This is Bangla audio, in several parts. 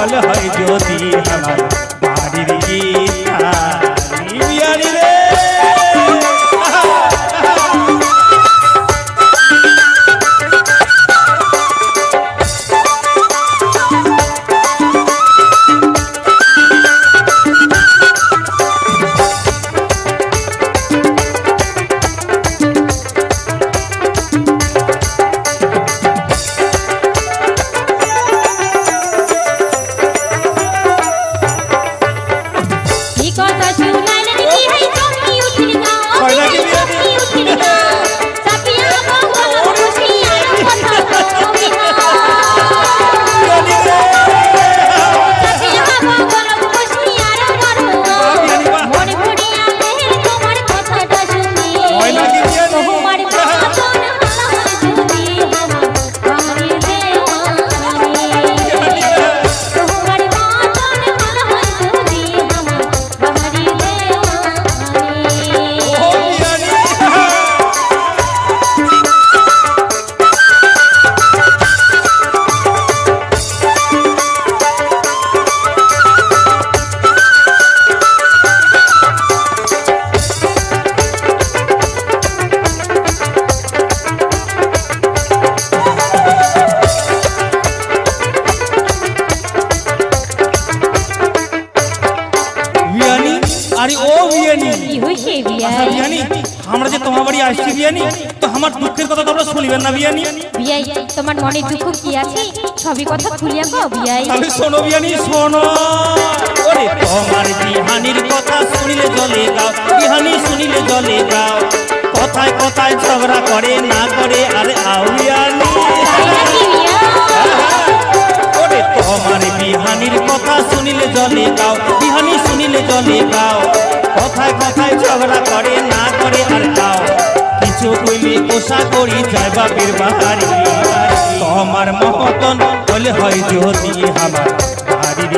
বল হয় যদি আমার বাড়ির গীতারি বিয়ানি রে তোমার মনে দুঃখ কি আছে সবই কথা খুলিয়া কও বিয়াই তাহলে শোনো বিয়ানি শোনো ওরে তোমার বিহানির কথা শুনিলে জ্বলে গাও বিহানি শুনিলে জ্বলে গাও কথায় কথায় ঝগড়া করে না করে আরে আও বিয়ানি ওরে তোমার বিহানির কথা শুনিলে জ্বলে গাও বিহানি শুনিলে জ্বলে গাও কথায় কথায় ঝগড়া করে না করে আর গাও কিছু কইলে কোষা করি যায় বাপের বাড়ি তোমার মহতন বলে হয় যদি আমার বাড়ির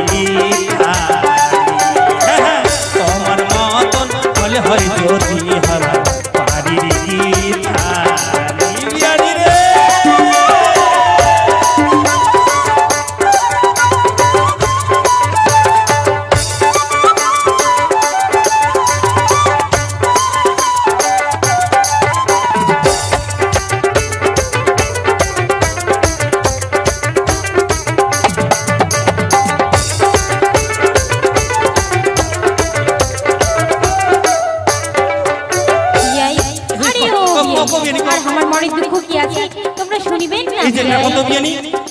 তোমার মহতন বলে হয় যদি আমার বাড়ির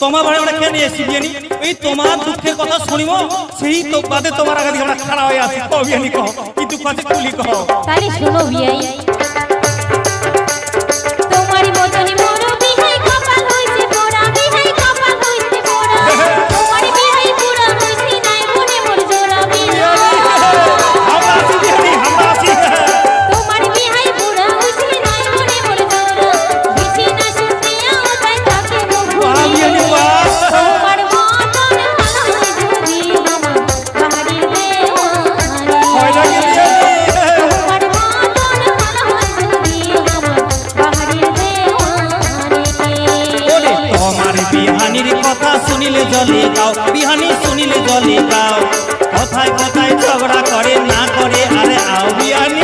তোমার বাড়ি আমরা কেন এসেছি বিয়ানি এই তোমার দুঃখের কথা শুনিব সেই তো বাদে তোমার আগে আমরা খাড়া হয়ে আছি কও বিয়ানি কও কি দুঃখ আছে খুলি কও তাহলে শোনো বিয়াই তোমারই মতনি মোর বিহাই কপাল হইছে মোরা বিহাই কপাল হইছে মোরা তোমারই বিহাই পুরা হইছে নাই মনে মোর জোড়া বিহাই আমরা আছি বিয়ানি আমরা আছি তোমারই বিহাই পুরা হইছে নাই মনে মোর জোড়া বিছি না শুনিয়া তাই তাকে মোর বিয়ানি তোমার মতন হয় যদি আমার বাড়ি দেওয়ানি হয় লাগে তোমার মতন হয় যদি আমার বাড়ি দেওয়ানি ওরে তোমার বিহানির কথা শুনিলে জ্বলে গাও বিহানি শুনিলে জ্বলে গাও কথায় কথায় ঝগড়া করে না করে আরে আও বিয়ানি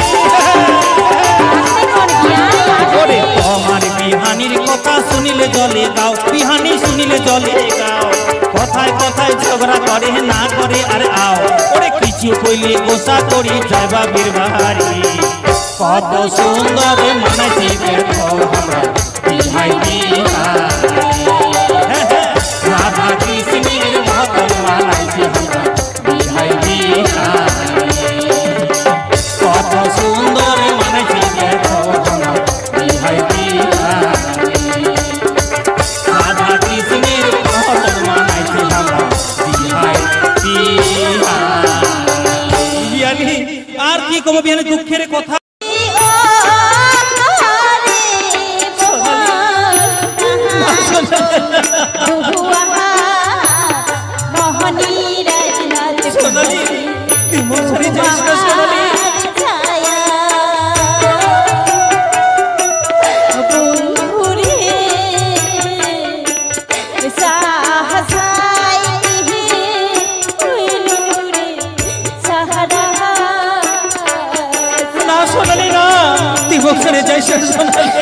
ওরে তোমার বিহানির কথা শুনিলে জ্বলে গাও বিহানি শুনিলে জ্বলে গাও কথায় কথায় ঝগড়া করে না করে আরে আও ওরে কিছু কইলে গোসা করি যায় বাবির বাড়ি কত সুন্দর মানাইছি দেখো আমরা বিহাই রাধা কৃষ্ণের মতন মানাইছি আমরা বিহাই কত সুন্দর মানাইছি দেখো আমরা বিহাই রাধা কৃষ্ণের মতন মানাইছি আমরা বিহাই বিয়ানি আর কি কম বিয়ানি দুঃখের কথা ছেড়ে যাইস না সোনালি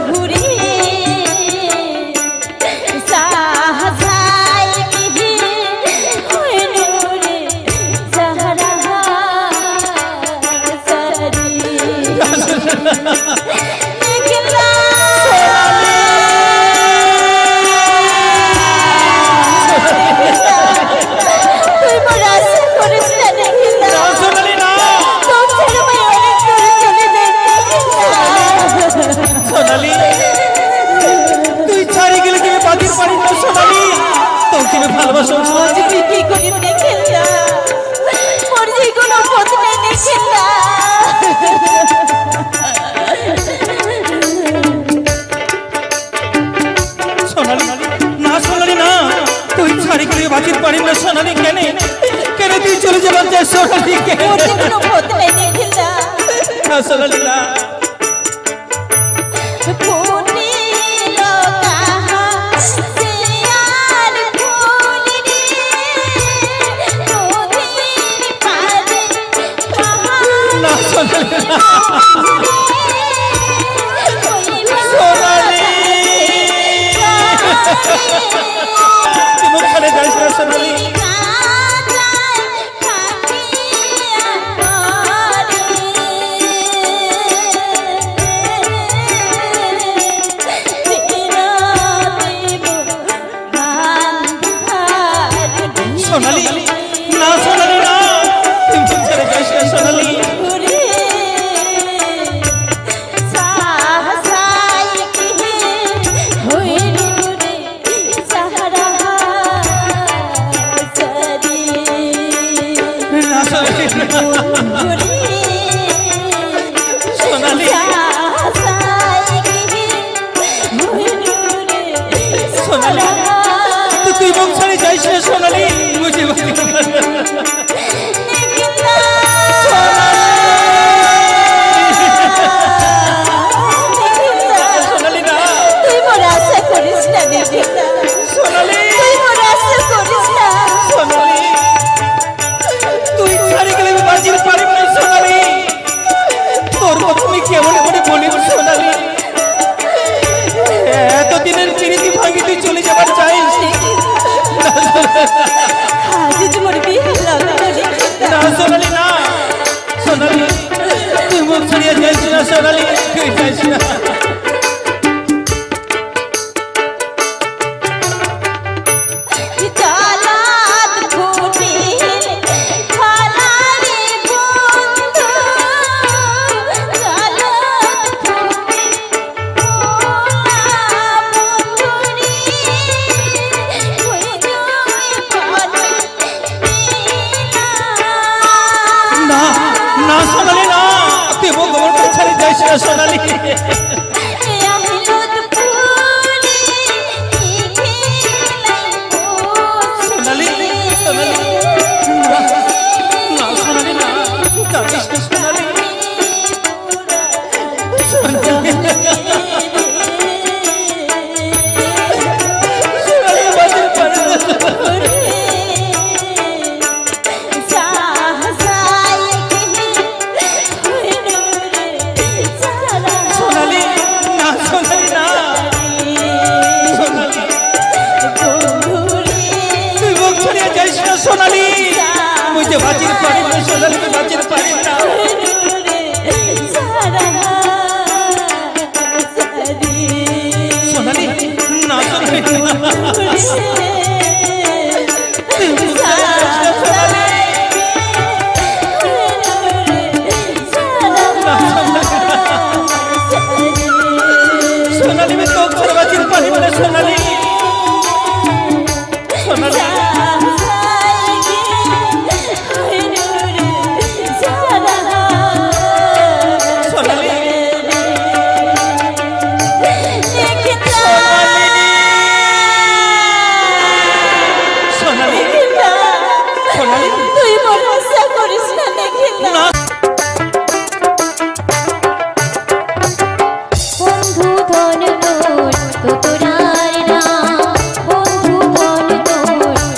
ঘুরে সাহাসাই কি নূরে সাহারা সারি নিকলা তুই মোরা সে করিস না নিকলা সোনালি না তোর ছেড়ে আমি অনেক দূরে চলে যাই সোনালি তুই ছাড়ি গেলে তুমি বাঁধির পারি না সোনালি তোকে আমি ভালোবাসো আজ তুই কি করিস নিকলা মোর যে কোনো পথ নেই নিকলা সোনালি না সোনালি না তুই ছাড়ি গেলে বাঁধির পারি না সোনালি কেন কেন তুই চলে যাবার চাই সোনালি কেন মোর যে কোনো পথ নেই নিকলা না সোনালি না ফুটিল কাহা সে আর ফুল রে নদীর পারে পাহাড় না সোনালি না সোনালি তুই মুখ ছাড়ে যাইস না সোনালি সোনালি না সোনালি না তুই মুখ ছেড়ে যাইস না সোনালি না সোনালি সোনালি সোনালি তুই মুখ ছেড়ে যাইস না সোনালি বুঝে সোনালি না তুই মোর আশা করিস না নিকিতা সোনালি তুই মোর আশা করিস না সোনালি তুই ছাড়ি গেলে আমি বাঁচির পারি না সোনালি তোর কথা আমি কেমন করে বলি সোনালি এতদিনের প্রীতি ভাঙি তুই চলে যাবার চাইস আজ তোমার বিয়ে লাগলো নিকিতা না সোনালি না সোনালি তুই মুখ ছাড়িয়ে যাইস না সোনালি তুই যাইস না চালাত ফুটিল খালারে বন্ধু চালাত ফুটিল বন্ধুরি ওই জয় পানি না না সোনালি না তুই মুখ আমার ছাড়িয়ে যাইস না সোনালি সোনালি সোনালি না সোনালি না কাঁদিস না সোনালি সোনালি বাঁচির পারি না সোনালি না সোনালি না সোনালি তুই মুখ ছাড়িয়ে যাইস না সোনালি মুঝে বাঁচির পারি না সোনালি তুই বাঁচির পারি না সোনালি না সোনালি না তুই মুখ ছাড়িয়ে যাইস না সোনালি সোনালি আমি তো ছাড়া বাঁচির পারি না সোনালি সোনালি সোনালি সোনালি সোনালি তুই মোর আশা করিস না নিকিতা না বন্ধু ধন তোর তোরার না বন্ধু ধন তোর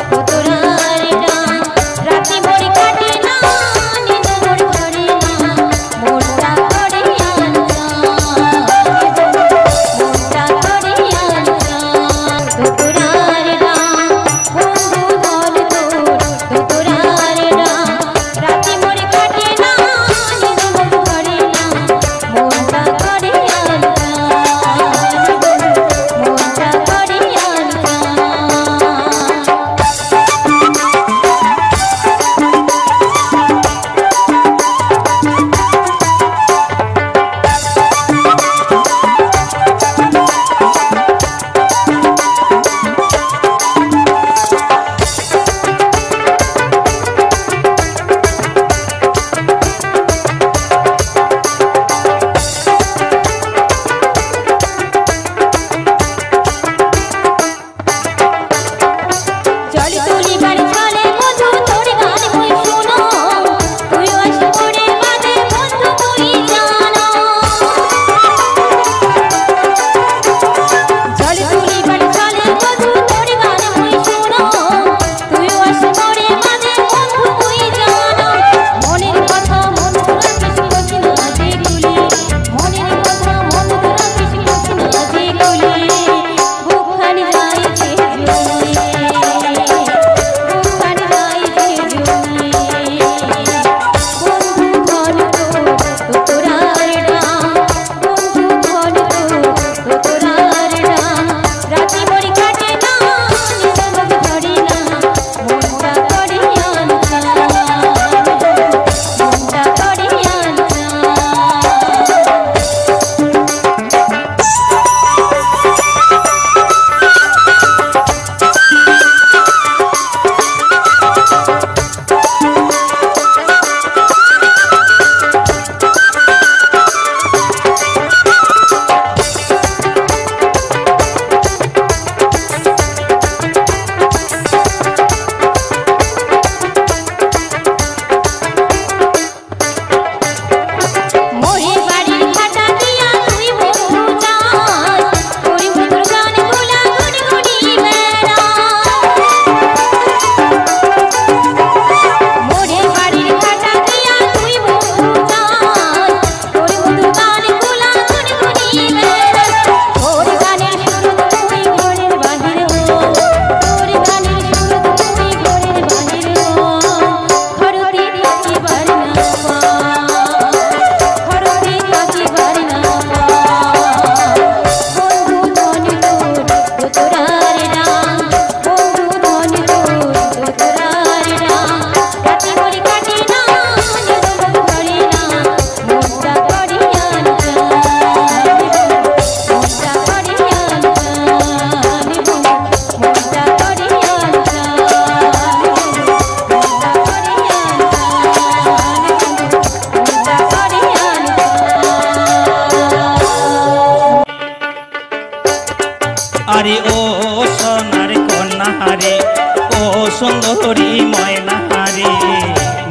সুন্দরী ময়না রে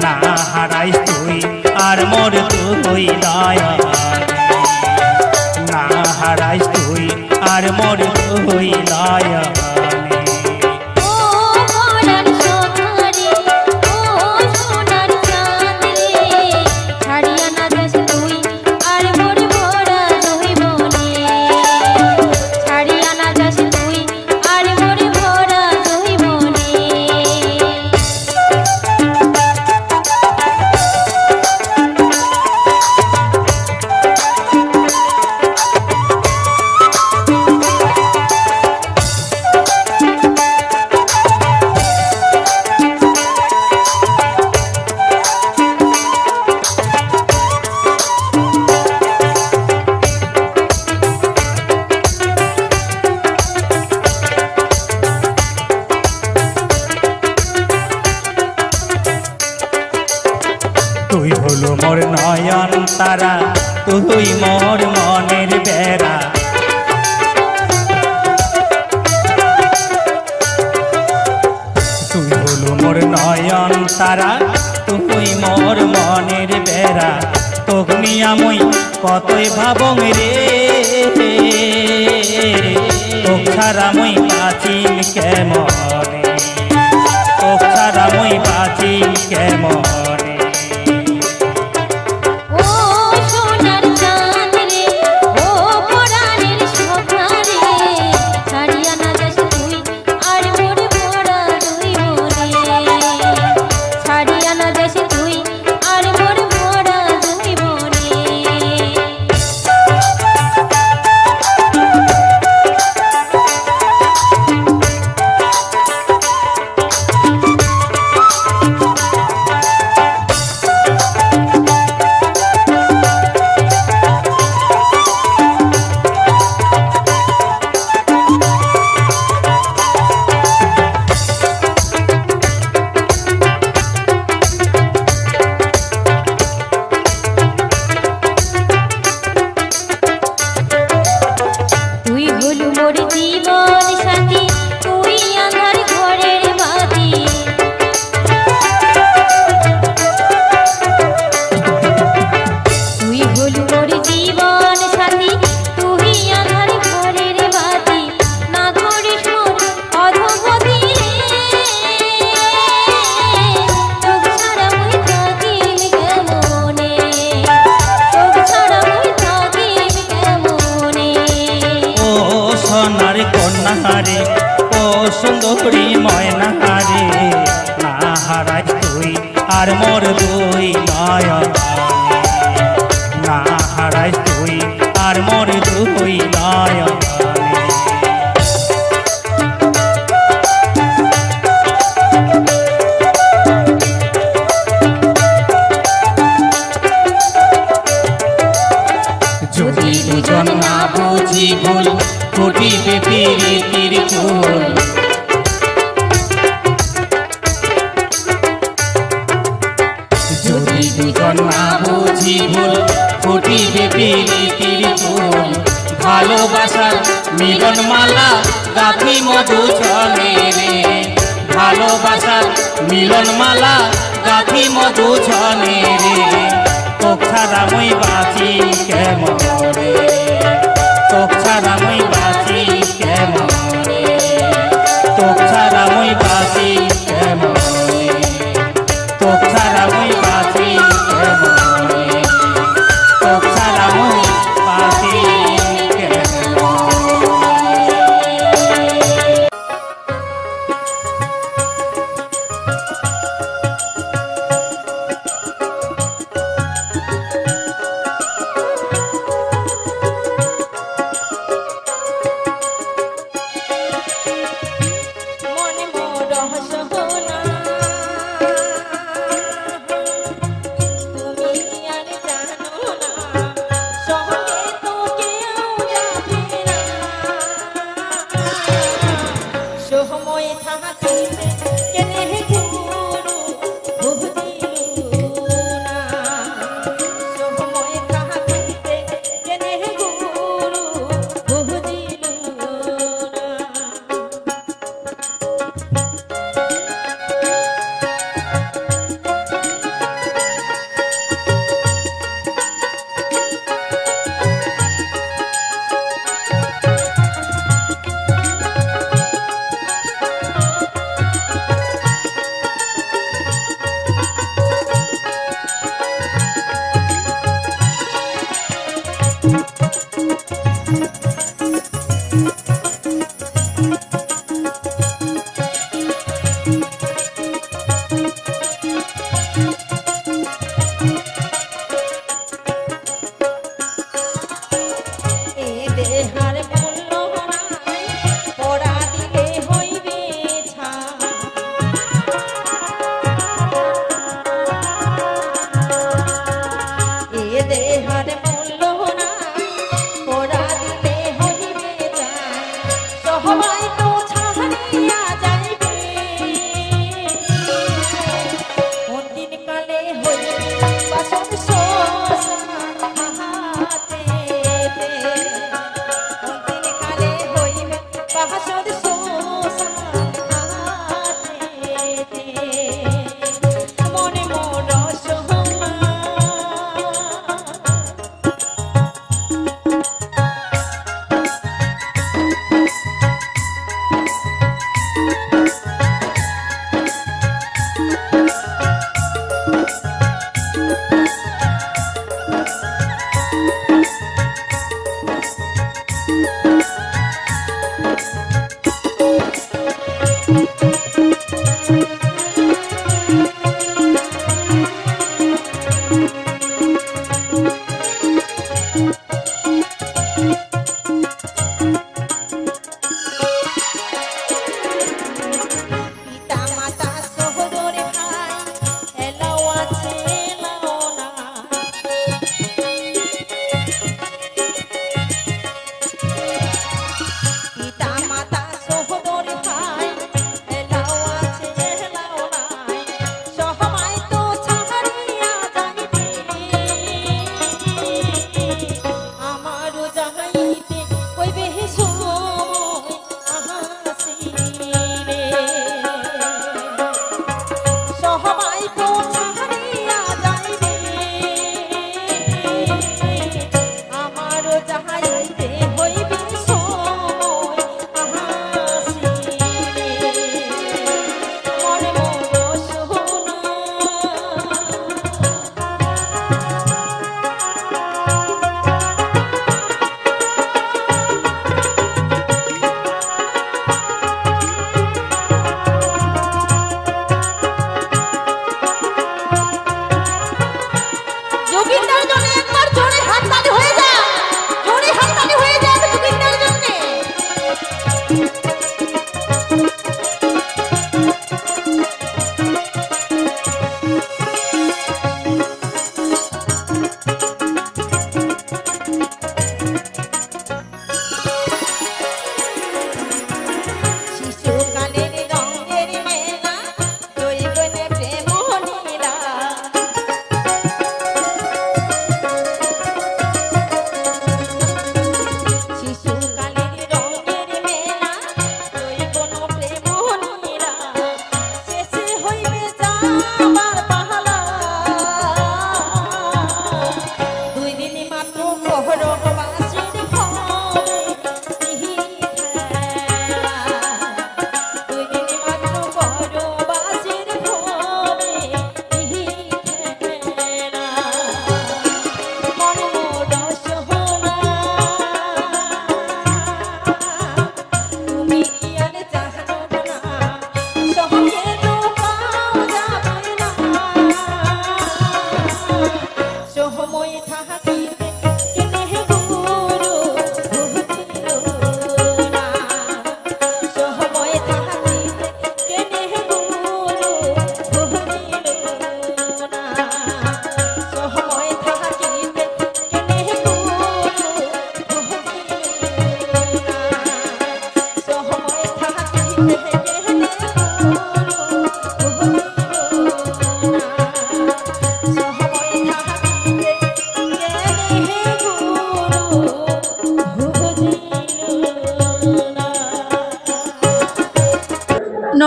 না হারাইস তুই আর মোর তুই দয়া না হারাইস তুই আর মোর তুই দয়া ও মরার সোনারে ও সোনার চাঁদ রে ছাড়িয়া না যাস তুই আর মোর ভরা জহিবনে ছাড়িয়া না যাস তুই আর মোর ভরা জহিবনে তুই হলো মোর নয়ন তারা তুই মোর মনের বেড়া তুই হলো মোর নয়ন তারা তুই মোর মনের বেড়া তোক নিয়া মই কতই ভাবং রে তোক ছাড়া মই বাঁচিম কেমনে তোক ছাড়া মই বাঁচিম কেমনে ও সোনার চাঁদ রে ও পরাণের শোভা রে ছাড়িয়া না যাস তুই আর মোর ভরা জহিবনে ছাড়িয়া না যাস তুই আর মোর ভরা জহিবনে তুই হলু মোর জীবন সাথী তুই আঁধার ঘরের বাতি তুই হলু মোর জীবন সাথী তুই আঁধার ঘরের বাতি না ধরিস মোর অধোগতি তোক ছাড়া মুই থাকিম কেমনে তোক ছাড়া মুই থাকিম কেমনে ও সোনার কন্যা রে ও সুন্দরী ময়না রে না হারাই তুই আর মোর দুই নয়ন না হারাই তুই আর মোর দুই নয়ন যদি দুজন না বুঝি ভুল ফুটিবে প্রীতির ফুল যদি দুজন না বুঝি ভুল ফুটিবে প্রীতির ফুল ভালোবাসার মিলন মালা গাঁথি মধু ছলে রে ভালোবাসার মিলন মালা গাঁথি মধু ছলে রে তোক ছাড়া মই বাঁচি কেমনে তোক ছাড়া মই বাঁচি কেমনে তোক ছাড়া মই বাঁচি কেমনে তোক ছাড়া মই বাঁচি কেমনে তোক ছাড়া মই বাঁচি কেমনে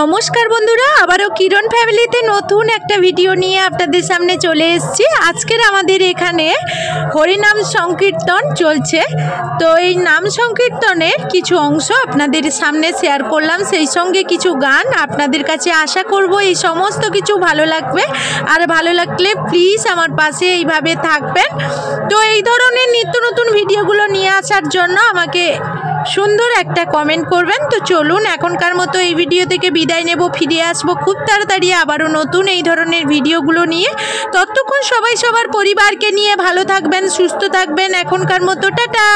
নমস্কার বন্ধুরা, আবারও কিরণ ফ্যামিলিতে নতুন একটা ভিডিও নিয়ে আপনাদের সামনে চলে এসেছি। আজকের আমাদের এখানে হরিনাম সংকীর্তন চলছে, তো এই নাম সংকীর্তনের কিছু অংশ আপনাদের সামনে শেয়ার করলাম, সেই সঙ্গে কিছু গান আপনাদের কাছে আশা করব এই সমস্ত কিছু ভালো লাগবে। আর ভালো লাগলে প্লিজ আমার পাশে এইভাবে থাকবেন। তো এই ধরনের নিত্য নতুন ভিডিওগুলো নিয়ে আসার জন্য আমাকে সুন্দর একটা কমেন্ট করবেন। তো চলুন এখনকার মতো এই ভিডিও থেকে বিদায় নেব, ফিরে আসবো খুব তাড়াতাড়ি আবারও নতুন এই ধরনের ভিডিওগুলো নিয়ে। ততক্ষণ সবাই সবার পরিবারকে নিয়ে ভালো থাকবেন, সুস্থ থাকবেন। এখনকার মতো টাটা।